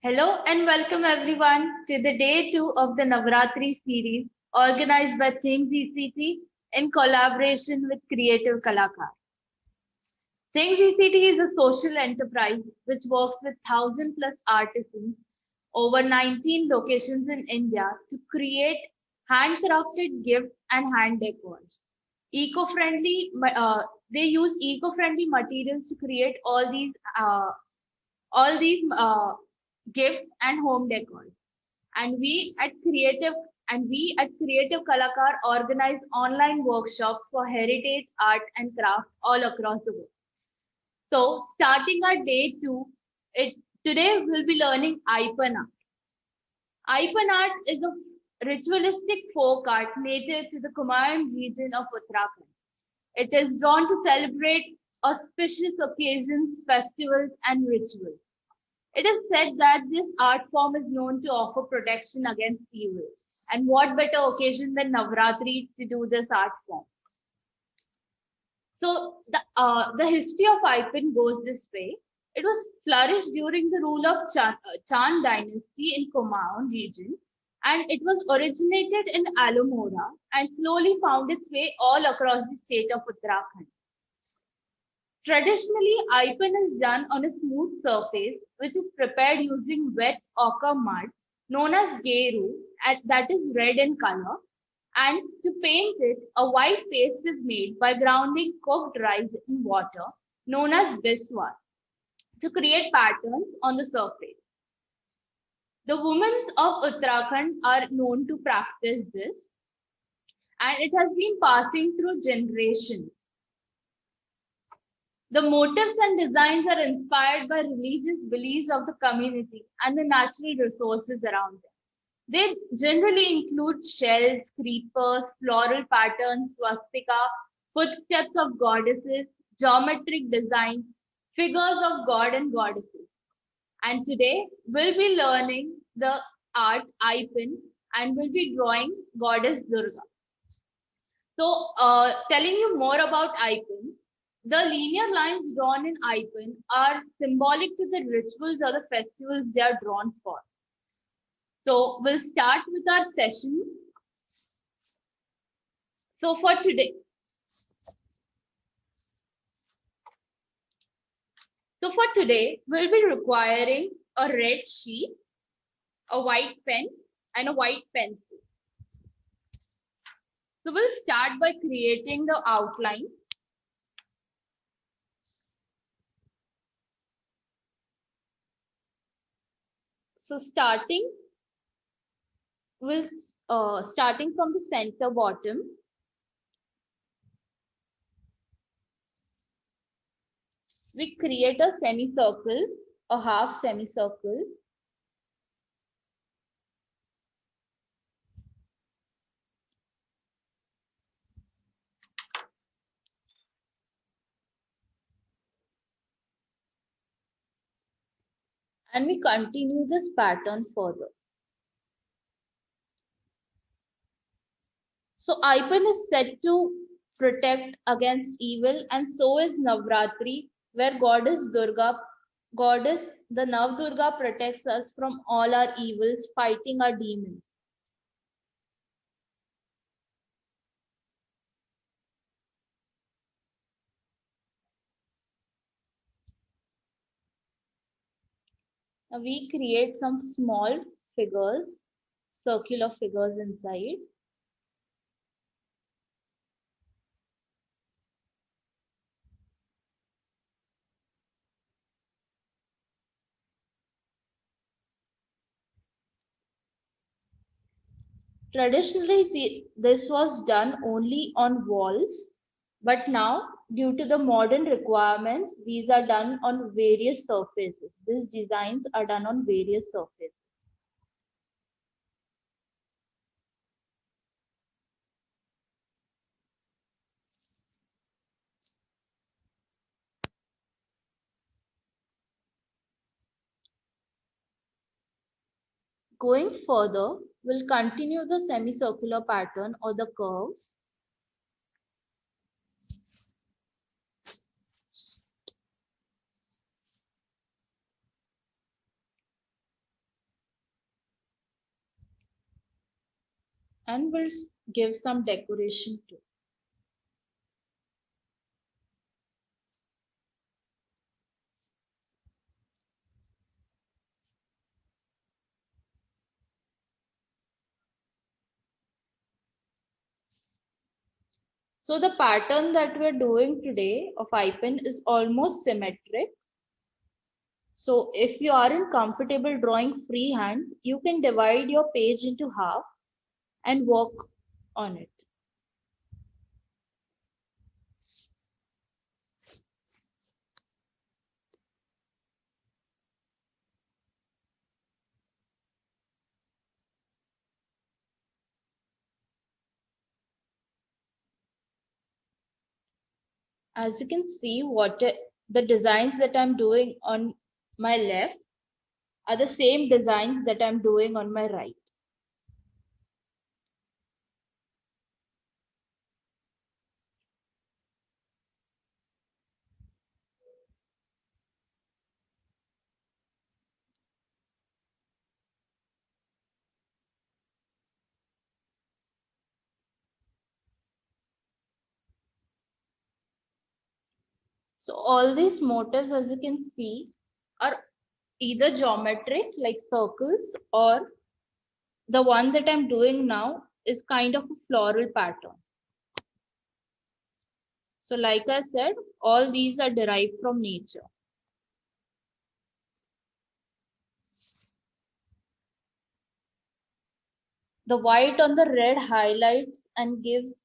Hello and welcome everyone to the day 2 of the Navratri series organized by Things ECT in collaboration with Creative Kalakar. Things ECT is a social enterprise which works with 1,000 plus artisans over 19 locations in India to create handcrafted gifts and hand decors. Eco-friendly, they use eco-friendly materials to create all these gifts and home decor. And we at Creative Kalakar organize online workshops for heritage, art, and craft all across the world. So, starting our day two, it today we'll be learning Aipan art. Aipan art is a ritualistic folk art native to the Kumaon region of Uttarakhand. It is drawn to celebrate auspicious occasions, festivals, and rituals. It is said that this art form is known to offer protection against evil. And what better occasion than Navratri to do this art form? So the history of Aipan goes this way. It was flourished during the rule of Chand dynasty in Kumaon region, and it was originated in Almora and slowly found its way all across the state of Uttarakhand. Traditionally, Aipan is done on a smooth surface, which is prepared using wet ochre mud, known as geru, that is red in color. And to paint it, a white paste is made by grounding cooked rice in water, known as biswar, to create patterns on the surface. The women of Uttarakhand are known to practice this, and it has been passing through generations. The motifs and designs are inspired by religious beliefs of the community and the natural resources around them. They generally include shells, creepers, floral patterns, swastika, footsteps of goddesses, geometric designs, figures of god and goddesses. And today we'll be learning the art Aipan and we'll be drawing goddess Durga. So, telling you more about Aipan, the linear lines drawn in Aipan are symbolic to the rituals or the festivals they are drawn for. So we'll start with our session. So for today, we'll be requiring a red sheet, a white pen, and a white pencil. So we'll start by creating the outline. So starting from the center bottom, we create a semicircle, a half semicircle. And we continue this pattern further. So Aipan is said to protect against evil, and so is Navratri, where goddess, the Navdurga protects us from all our evils, fighting our demons. Now we create some small figures, circular figures inside. Traditionally, this was done only on walls, but now, due to the modern requirements, these are done on various surfaces. These designs are done on various surfaces. Going further, we'll continue the semicircular pattern or the curves. and we'll give some decoration too. So the pattern that we're doing today of eye pin is almost symmetric. So if you aren't comfortable drawing freehand, you can divide your page into half and work on it. As you can see, the designs that I'm doing on my left are the same designs that I'm doing on my right. So all these motifs, as you can see, are either geometric like circles, or the one that I'm doing now is kind of a floral pattern. So like I said, all these are derived from nature. The white on the red highlights and gives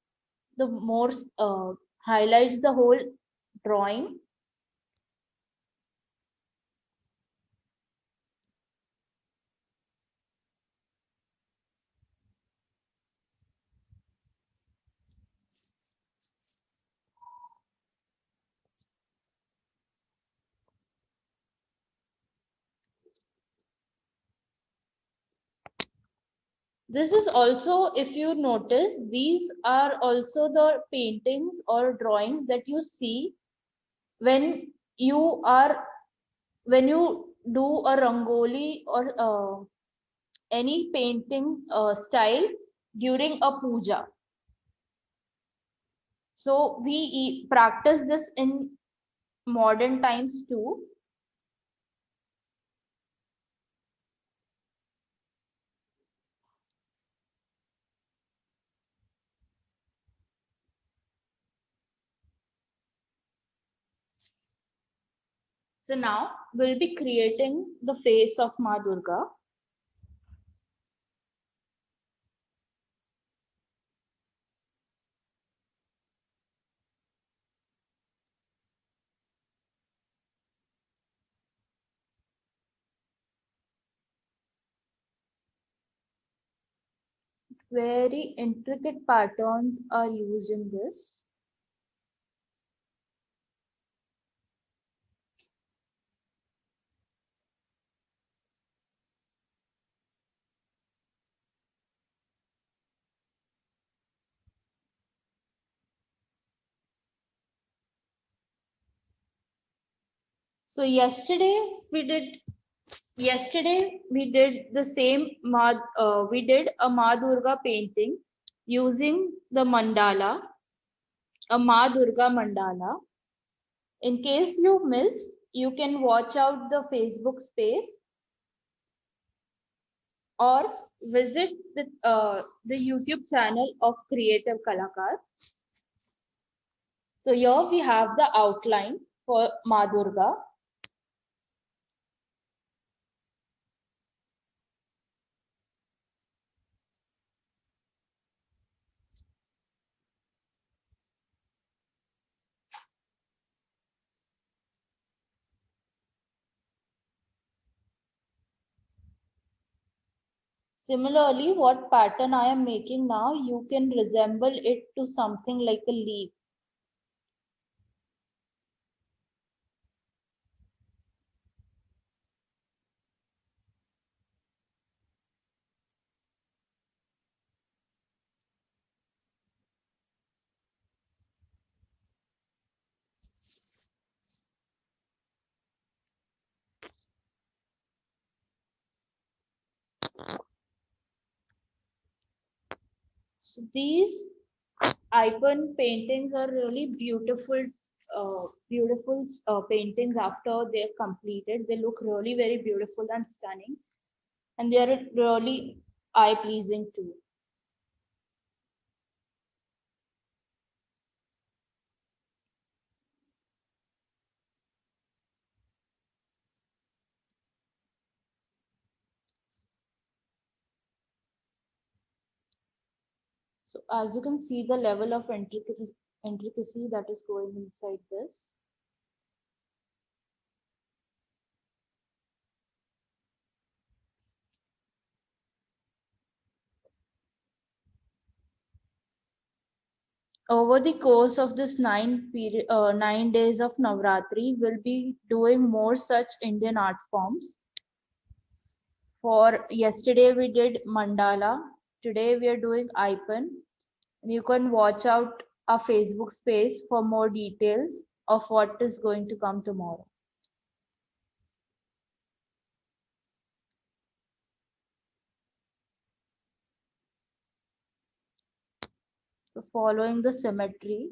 the more highlights the whole drawing. This is also, if you notice, these are also the paintings or drawings that you see when you are when you do a rangoli or any painting style during a puja. So we practice this in modern times too. So now we'll be creating the face of Ma Durga. Very intricate patterns are used in this. So yesterday we did the same we did a Ma Durga painting using the mandala, a Ma Durga mandala. In case you missed, you can watch out the Facebook space or visit the YouTube channel of Creative Kalakar. So here we have the outline for Ma Durga. Similarly, what pattern I am making now, you can resemble it to something like a leaf. So these icon paintings are really beautiful, paintings after they're completed. They look really very beautiful and stunning, and they are really eye pleasing too. So as you can see, the level of intricacy that is going inside this. Over the course of this 9 days of Navratri, we'll be doing more such Indian art forms. For yesterday, we did mandala. Today, we are doing icon. And you can watch out our Facebook space for more details of what is going to come tomorrow. So, following the symmetry,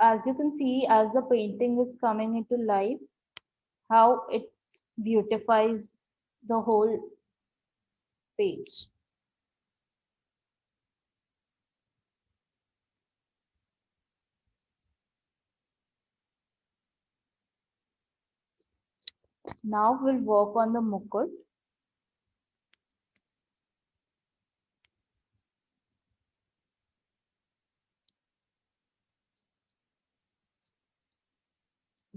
as you can see, as the painting is coming into life, how it beautifies the whole page. Now we'll work on the mukut.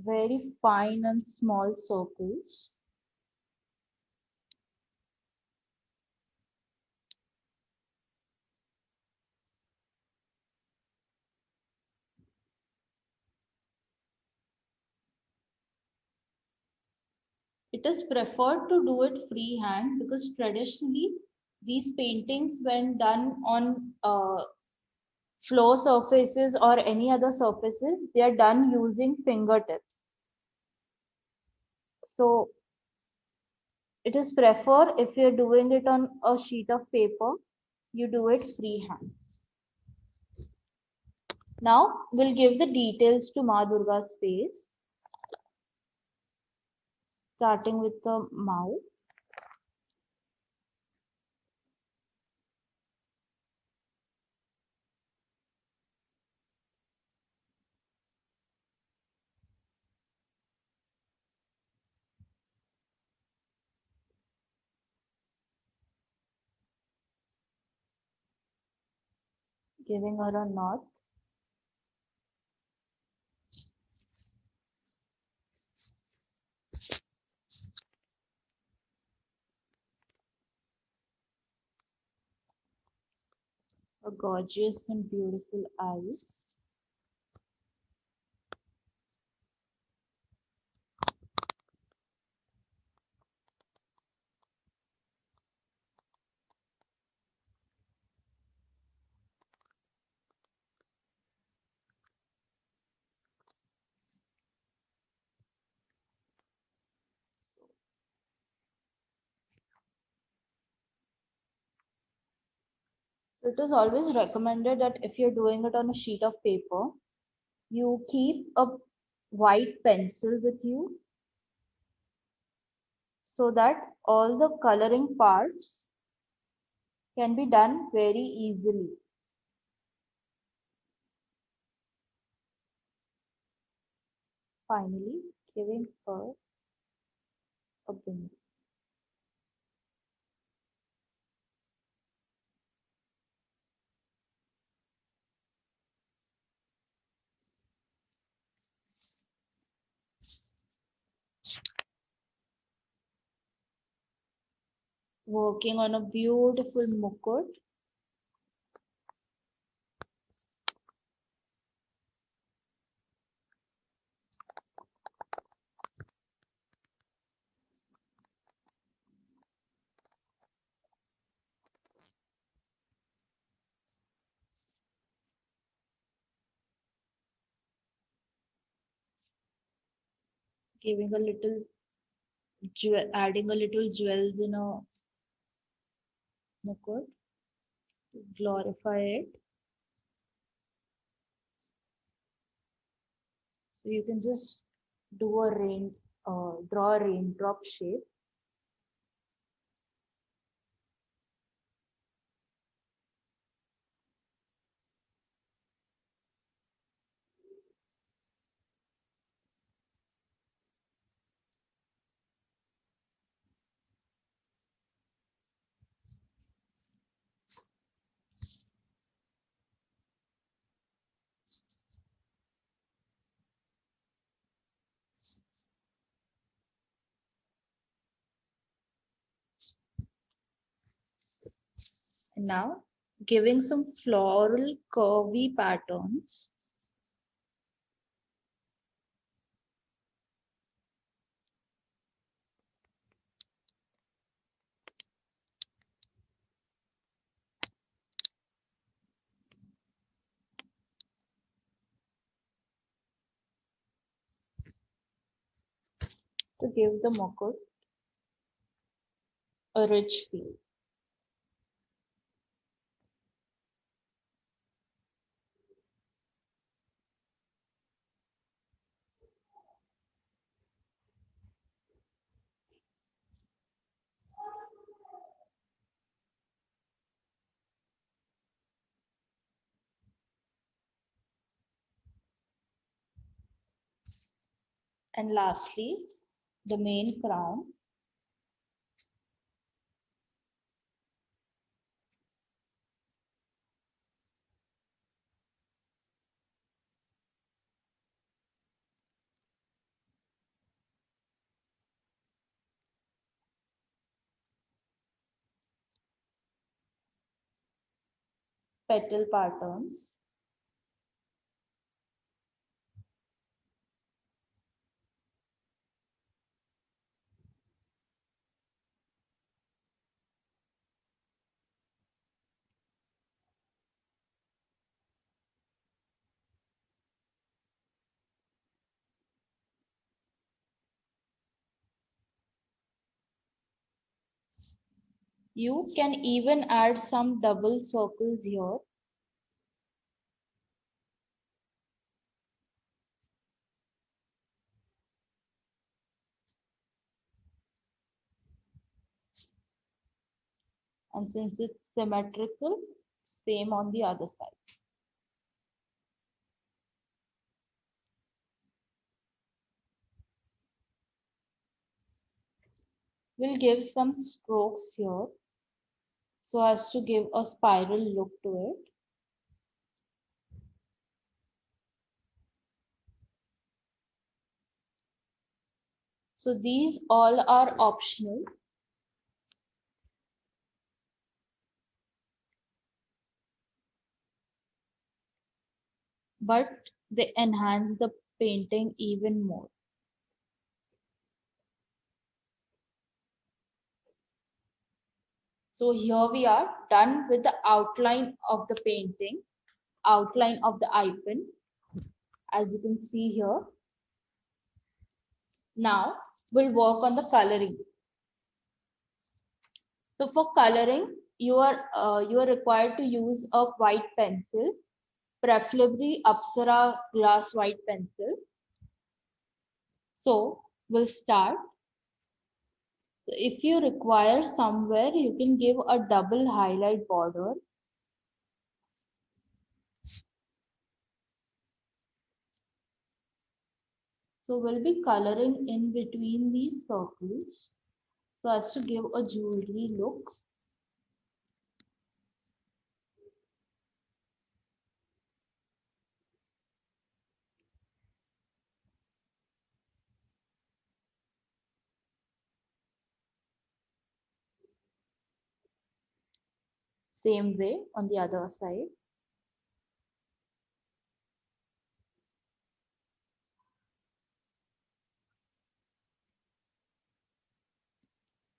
Very fine and small circles. It is preferred to do it freehand because traditionally these paintings, when done on floor surfaces or any other surfaces, they are done using fingertips. So it is preferred if you're doing it on a sheet of paper, you do it freehand. Now we'll give the details to Ma Durga's face, starting with the mouth. Giving her a nod. A gorgeous and beautiful eyes. So it is always recommended that if you're doing it on a sheet of paper, you keep a white pencil with you so that all the coloring parts can be done very easily. Finally, giving her a bindi. Working on a beautiful mukut. giving a little adding a little jewels in a mukut to glorify it. So you can just do a draw a raindrop shape. And now giving some floral curvy patterns. To give the mukut a rich feel. And lastly, the main crown. Petal patterns. You can even add some double circles here. And since it's symmetrical, same on the other side. We'll give some strokes here so as to give a spiral look to it. So these all are optional. But they enhance the painting even more. So here we are done with the outline of the painting, outline of the eye pin, as you can see here. Now we'll work on the coloring. So for coloring, you are required to use a white pencil, preferably Apsara glass white pencil. So we'll start. So if you require somewhere, you can give a double highlight border. So we'll be coloring in between these circles so as to give a jewelry look. Same way on the other side.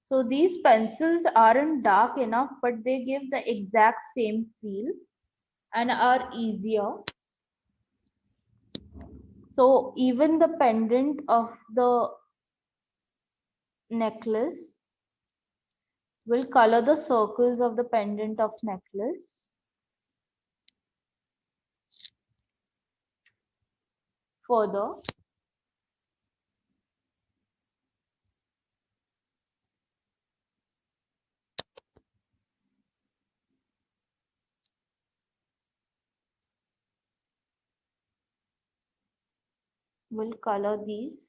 So these pencils aren't dark enough, but they give the exact same feel and are easier. So even the pendant of the necklace will color the circles of the pendant of necklace. Further, we'll color these.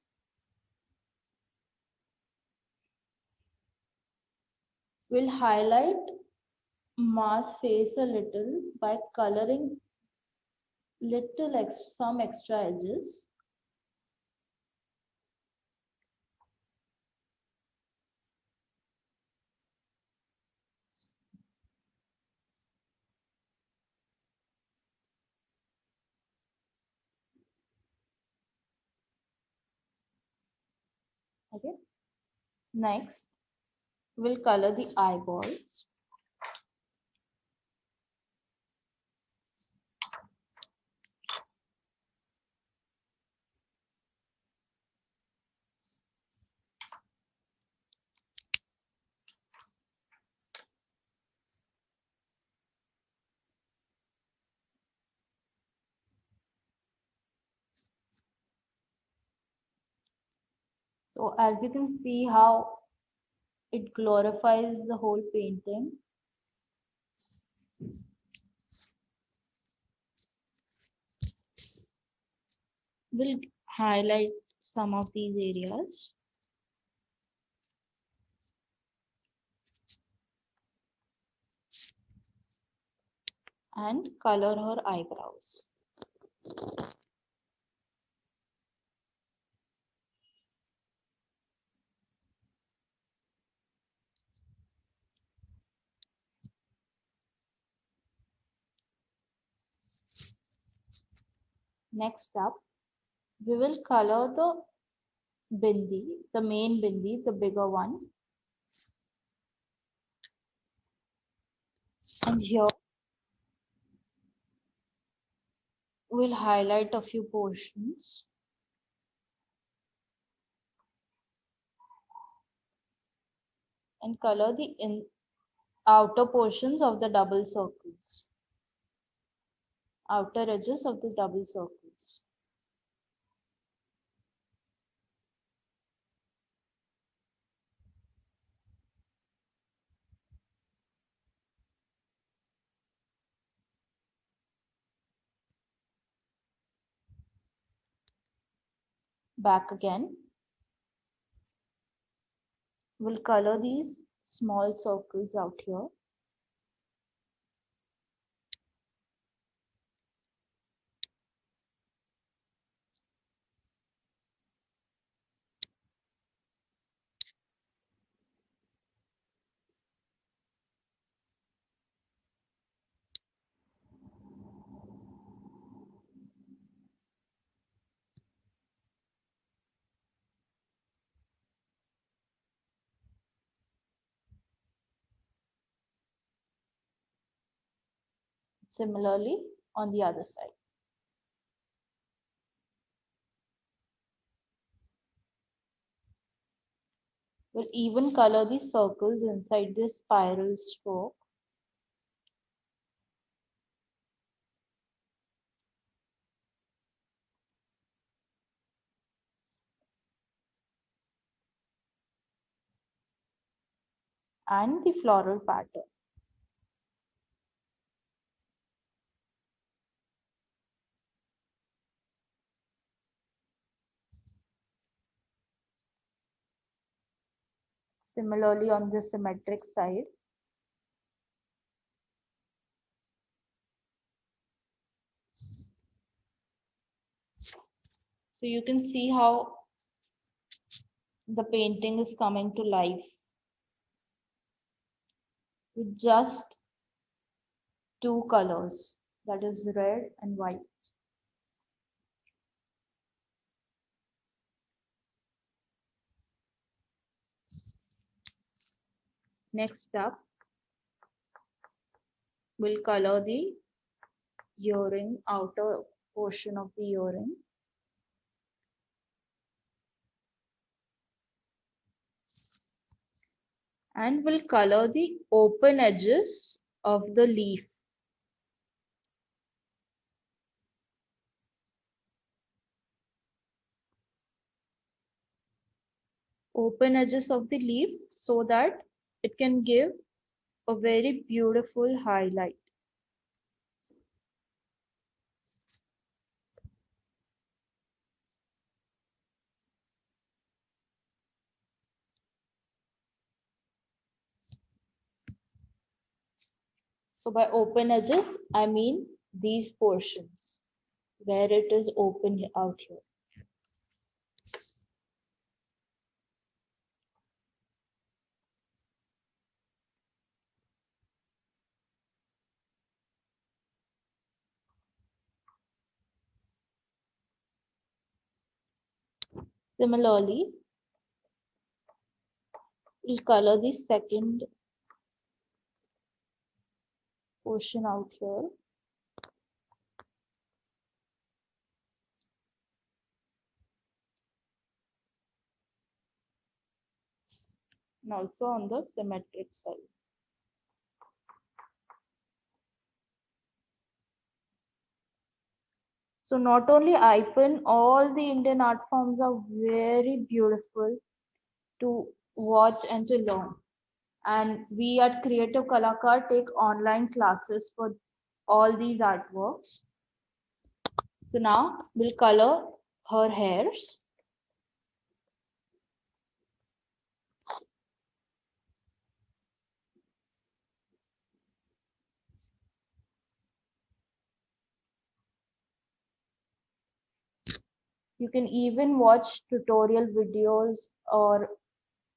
We'll highlight Ma's face a little by coloring some extra edges. Okay. Next, we'll color the eyeballs. So as you can see how it glorifies the whole painting. We'll highlight some of these areas. And color her eyebrows. Next up, we will color the bindi, the main bindi, the bigger one. And here we'll highlight a few portions. And color the outer portions of the double circles. Outer edges of the double circles. Back again. We'll color these small circles out here. Similarly on the other side. We'll even color the circles inside this spiral stroke. And the floral pattern. Similarly on the symmetric side. So you can see how the painting is coming to life with just two colors, that is red and white. Next up, we'll color the earring, outer portion of the earring. and we'll color the open edges of the leaf. Open edges of the leaf so that it can give a very beautiful highlight. So by open edges, I mean these portions where it is open out here. Similarly, we'll color the second portion out here. And also on the symmetric side. So not only IPEN, all the Indian art forms are very beautiful to watch and to learn. And we at Creative Kalakar take online classes for all these artworks. So now we'll color her hairs. You can even watch tutorial videos or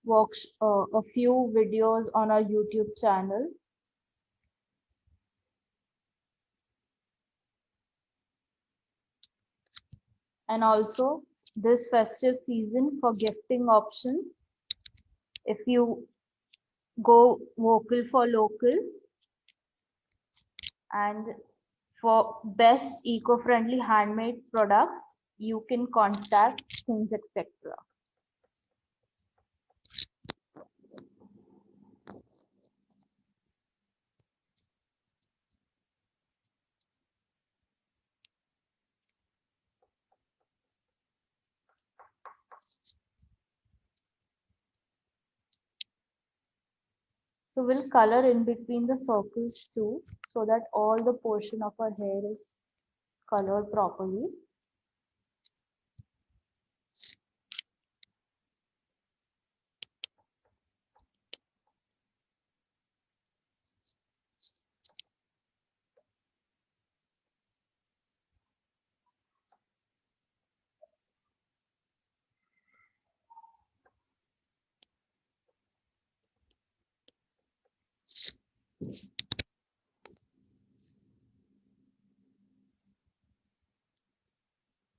watch a few videos on our YouTube channel. And also this festive season for gifting options. If you go vocal for local and for best eco-friendly handmade products, you can contact things etc. So we'll color in between the circles too, so that all the portion of our hair is colored properly.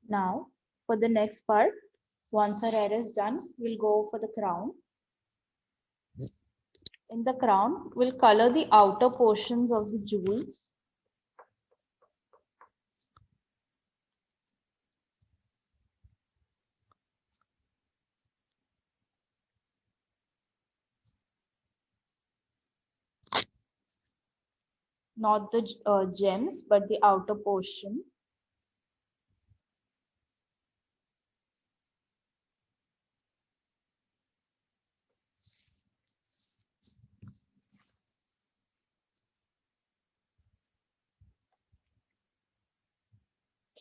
Now, for the next part, once our hair is done, we'll go for the crown. In the crown, we'll color the outer portions of the jewels. Not the gems, but the outer portion.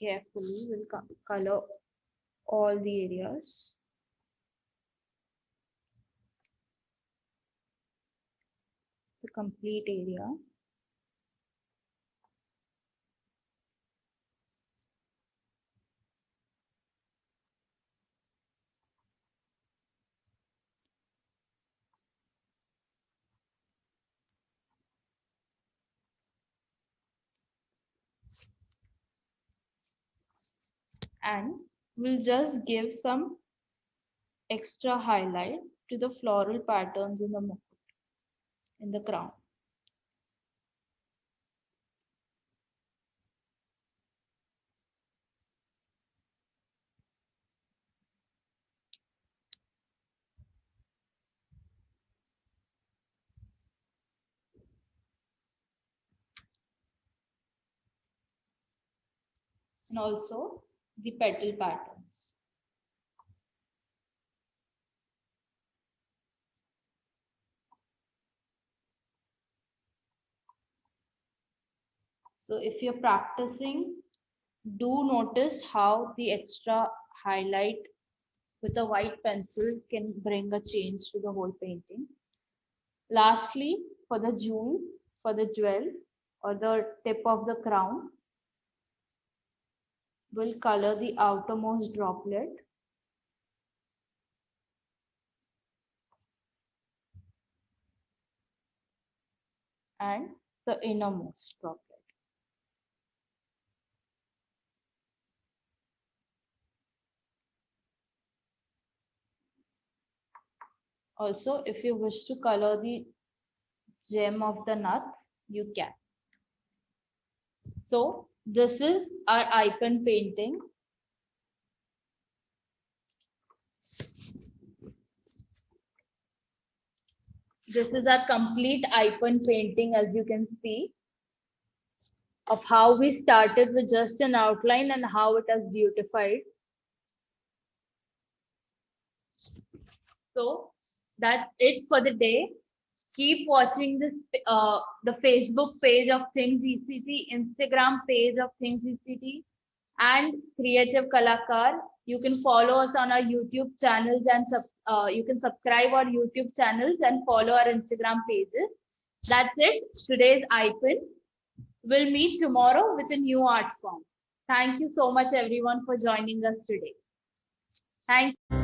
Carefully, we'll color all the areas. The complete area. And we'll just give some extra highlight to the floral patterns in the in the crown. and also the petal patterns. So if you're practicing, do notice how the extra highlight with a white pencil can bring a change to the whole painting. Lastly, for the jewel or the tip of the crown, we'll color the outermost droplet and the innermost droplet. Also, if you wish to color the gem of the nut, you can. So this is our eye pen painting. This is our complete eye pen painting, as you can see, of how we started with just an outline and how it has beautified. So that's it for the day. Keep watching this the Facebook page of Things ECT, Instagram page of Things ECT, and Creative Kalakar. You can follow us on our YouTube channels and you can subscribe our YouTube channels and follow our Instagram pages. That's it. Today's iPin. We'll meet tomorrow with a new art form. Thank you so much, everyone, for joining us today. Thank you.